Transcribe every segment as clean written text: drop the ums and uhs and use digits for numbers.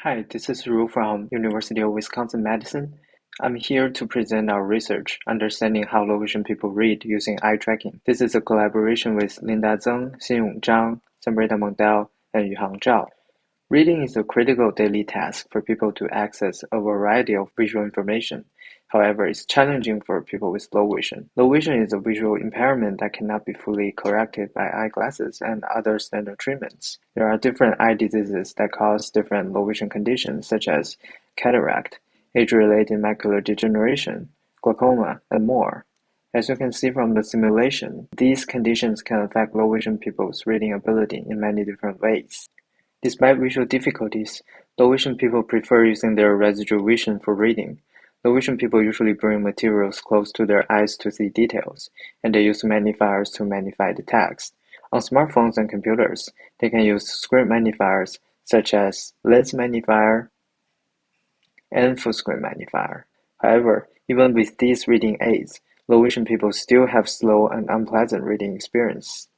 Hi, this is Ru from University of Wisconsin-Madison. I'm here to present our research, understanding how low vision people read using eye tracking. This is a collaboration with Linda Zeng, Xinyong Zhang, Sanbrita Mondal, and Yuhang Zhao. Reading is a critical daily task for people to access a variety of visual information. However, it's challenging for people with low vision. Low vision is a visual impairment that cannot be fully corrected by eyeglasses and other standard treatments. There are different eye diseases that cause different low vision conditions, such as cataract, age-related macular degeneration, glaucoma, and more. As you can see from the simulation, these conditions can affect low vision people's reading ability in many different ways. Despite visual difficulties, low vision people prefer using their residual vision for reading. Low vision people usually bring materials close to their eyes to see details, and they use magnifiers to magnify the text. On smartphones and computers, they can use screen magnifiers such as lens magnifier and full screen magnifier. However, even with these reading aids, low vision people still have slow and unpleasant reading experience.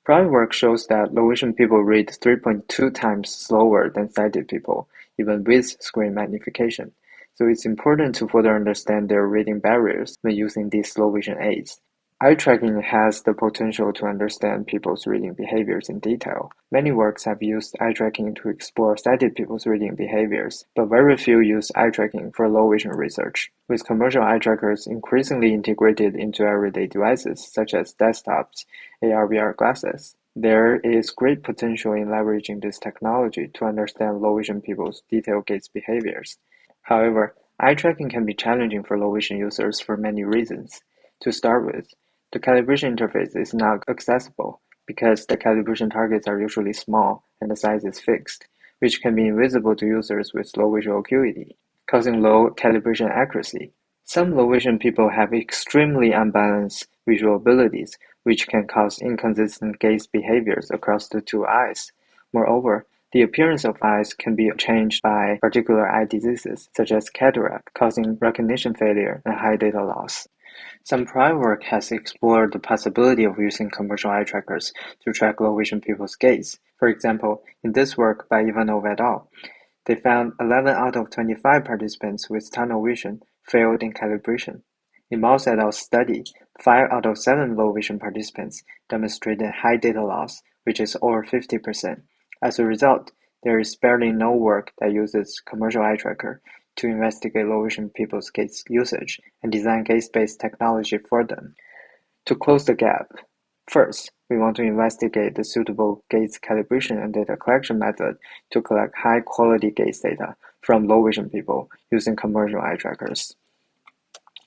Prior work shows that low vision people read 3.2 times slower than sighted people, even with screen magnification. So it's important to further understand their reading barriers when using these low vision aids. Eye tracking has the potential to understand people's reading behaviors in detail. Many works have used eye tracking to explore sighted people's reading behaviors, but very few use eye tracking for low vision research. With commercial eye trackers increasingly integrated into everyday devices such as desktops, AR/VR glasses, there is great potential in leveraging this technology to understand low vision people's detailed gaze behaviors. However, eye tracking can be challenging for low vision users for many reasons. To start with, the calibration interface is not accessible because the calibration targets are usually small and the size is fixed, which can be invisible to users with low visual acuity, causing low calibration accuracy. Some low vision people have extremely unbalanced visual abilities, which can cause inconsistent gaze behaviors across the two eyes. Moreover, the appearance of eyes can be changed by particular eye diseases, such as cataract, causing recognition failure and high data loss. Some prior work has explored the possibility of using commercial eye trackers to track low vision people's gaze. For example, in this work by Ivanov et al., they found 11 out of 25 participants with tunnel vision failed in calibration. In Mouse et al.'s study, 5 out of 7 low vision participants demonstrated high data loss, which is over 50%. As a result, there is barely no work that uses commercial eye tracker to investigate low vision people's gaze usage and design gaze-based technology for them. To close the gap, first, we want to investigate the suitable gaze calibration and data collection method to collect high-quality gaze data from low vision people using commercial eye trackers.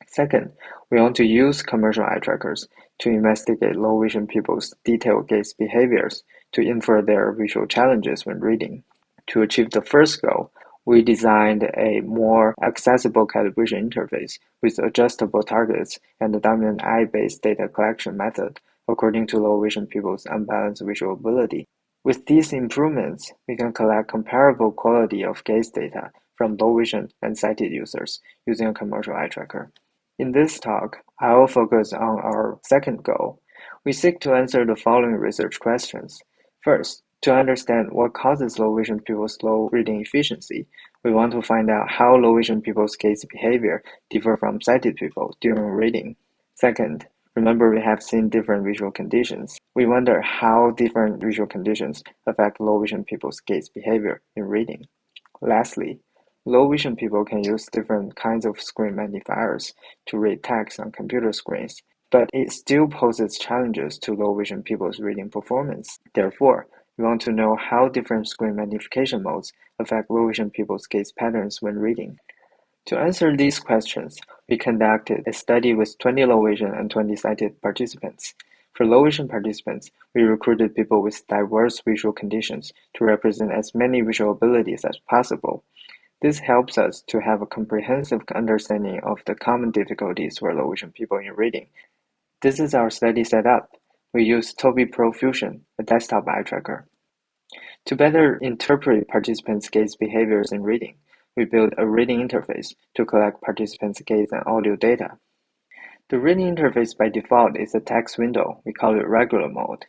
Second, we want to use commercial eye trackers to investigate low vision people's detailed gaze behaviors to infer their visual challenges when reading. To achieve the first goal, we designed a more accessible calibration interface with adjustable targets and a dominant eye-based data collection method according to low vision people's unbalanced visual ability. With these improvements, we can collect comparable quality of gaze data from low vision and sighted users using a commercial eye tracker. In this talk, I will focus on our second goal. We seek to answer the following research questions. First, to understand what causes low vision people's low reading efficiency, we want to find out how low vision people's gaze behavior differ from sighted people during reading. Second, remember we have seen different visual conditions. We wonder how different visual conditions affect low vision people's gaze behavior in reading. Lastly, low vision people can use different kinds of screen magnifiers to read text on computer screens, but it still poses challenges to low vision people's reading performance. Therefore, we want to know how different screen magnification modes affect low vision people's gaze patterns when reading. To answer these questions, we conducted a study with 20 low vision and 20 sighted participants. For low vision participants, we recruited people with diverse visual conditions to represent as many visual abilities as possible. This helps us to have a comprehensive understanding of the common difficulties for low vision people in reading. This is our study setup. We use Tobii Pro Fusion, a desktop eye tracker. To better interpret participants' gaze behaviors in reading, we built a reading interface to collect participants' gaze and audio data. The reading interface by default is a text window. We call it regular mode.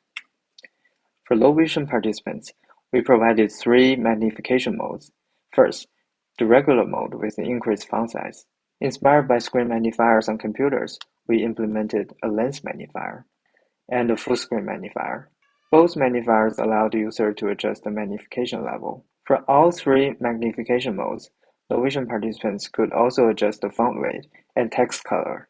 For low vision participants, we provided 3 magnification modes. First, the regular mode with the increased font size. Inspired by screen magnifiers on computers, we implemented a lens magnifier and a full-screen magnifier. Both magnifiers allow the user to adjust the magnification level. For all three magnification modes, low-vision participants could also adjust the font weight and text color.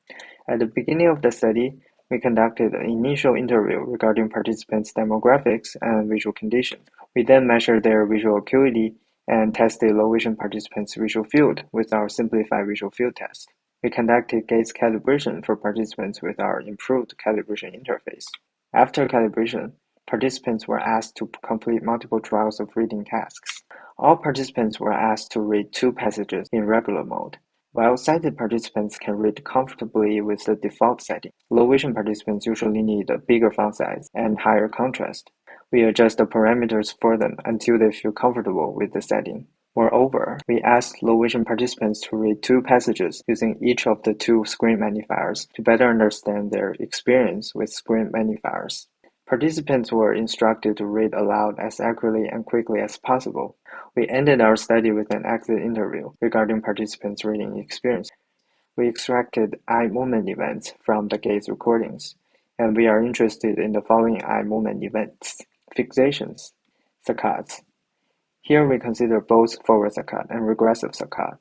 At the beginning of the study, we conducted an initial interview regarding participants' demographics and visual conditions. We then measured their visual acuity and tested low-vision participants' visual field with our simplified visual field test. We conducted gaze calibration for participants with our improved calibration interface. After calibration, participants were asked to complete multiple trials of reading tasks. All participants were asked to read 2 passages in regular mode. While sighted participants can read comfortably with the default setting, low-vision participants usually need a bigger font size and higher contrast. We adjust the parameters for them until they feel comfortable with the setting. Moreover, we asked low-vision participants to read 2 passages using each of the 2 screen magnifiers to better understand their experience with screen magnifiers. Participants were instructed to read aloud as accurately and quickly as possible. We ended our study with an exit interview regarding participants' reading experience. We extracted eye movement events from the gaze recordings, and we are interested in the following eye movement events: fixations, saccades. Here we consider both forward saccade and regressive saccade.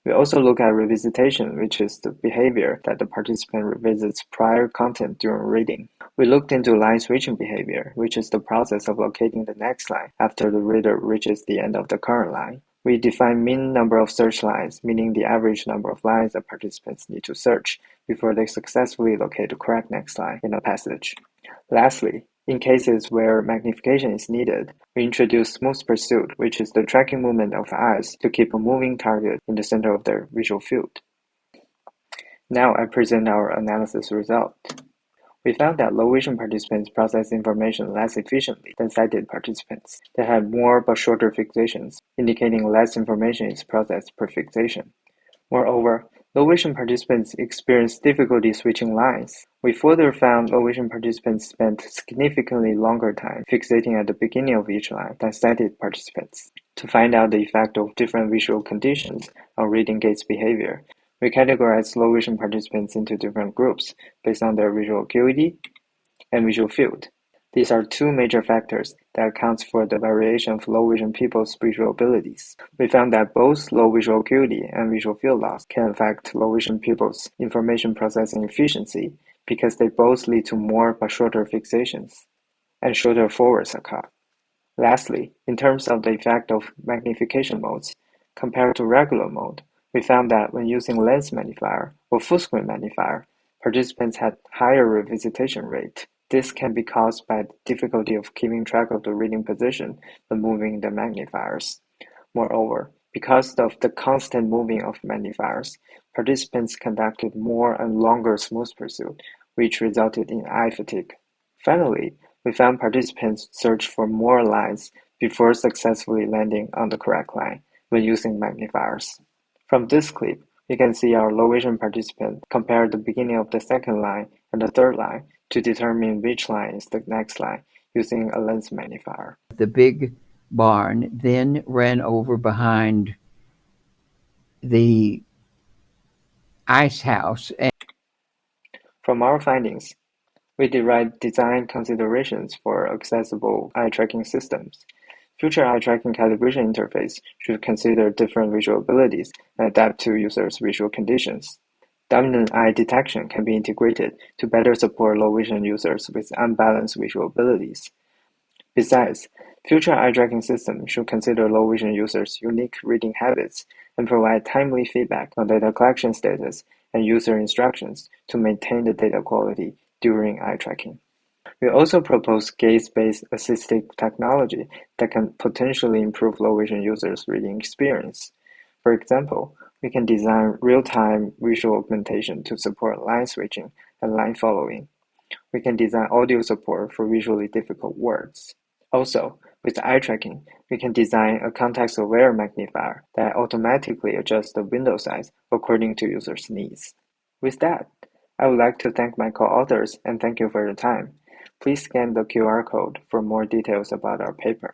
We also look at revisitation, which is the behavior that the participant revisits prior content during reading. We looked into line switching behavior, which is the process of locating the next line after the reader reaches the end of the current line. We define mean number of search lines, meaning the average number of lines that participants need to search before they successfully locate the correct next line in a passage. Lastly, in cases where magnification is needed, we introduce smooth pursuit, which is the tracking movement of eyes to keep a moving target in the center of their visual field. Now I present our analysis result. We found that low-vision participants process information less efficiently than sighted participants. They had more but shorter fixations, indicating less information is processed per fixation. Moreover, low-vision participants experience difficulty switching lines. We further found low-vision participants spent significantly longer time fixating at the beginning of each line than sighted participants. To find out the effect of different visual conditions on reading gaze behavior, we categorized low-vision participants into different groups based on their visual acuity and visual field. These are 2 major factors that accounts for the variation of low-vision people's visual abilities. We found that both low visual acuity and visual field loss can affect low-vision people's information processing efficiency because they both lead to more but shorter fixations and shorter forward saccade. Lastly, in terms of the effect of magnification modes, compared to regular mode, we found that when using lens magnifier or full-screen magnifier, participants had higher revisitation rate. This can be caused by the difficulty of keeping track of the reading position when moving the magnifiers. Moreover, because of the constant moving of magnifiers, participants conducted more and longer smooth pursuit, which resulted in eye fatigue. Finally, we found participants search for more lines before successfully landing on the correct line when using magnifiers. From this clip, we can see our low-vision participant compare the beginning of the second line and the third line to determine which line is the next line using a lens magnifier. The big barn then ran over behind the ice house. From our findings, we derived design considerations for accessible eye tracking systems. Future eye tracking calibration interface should consider different visual abilities and adapt to users' visual conditions. Dominant eye detection can be integrated to better support low-vision users with unbalanced visual abilities. Besides, future eye tracking systems should consider low-vision users' unique reading habits and provide timely feedback on data collection status and user instructions to maintain the data quality during eye tracking. We also propose gaze-based assistive technology that can potentially improve low-vision users' reading experience. For example, we can design real-time visual augmentation to support line switching and line following. We can design audio support for visually difficult words. Also, with eye tracking, we can design a context-aware magnifier that automatically adjusts the window size according to users' needs. With that, I would like to thank my co-authors and thank you for your time. Please scan the QR code for more details about our paper.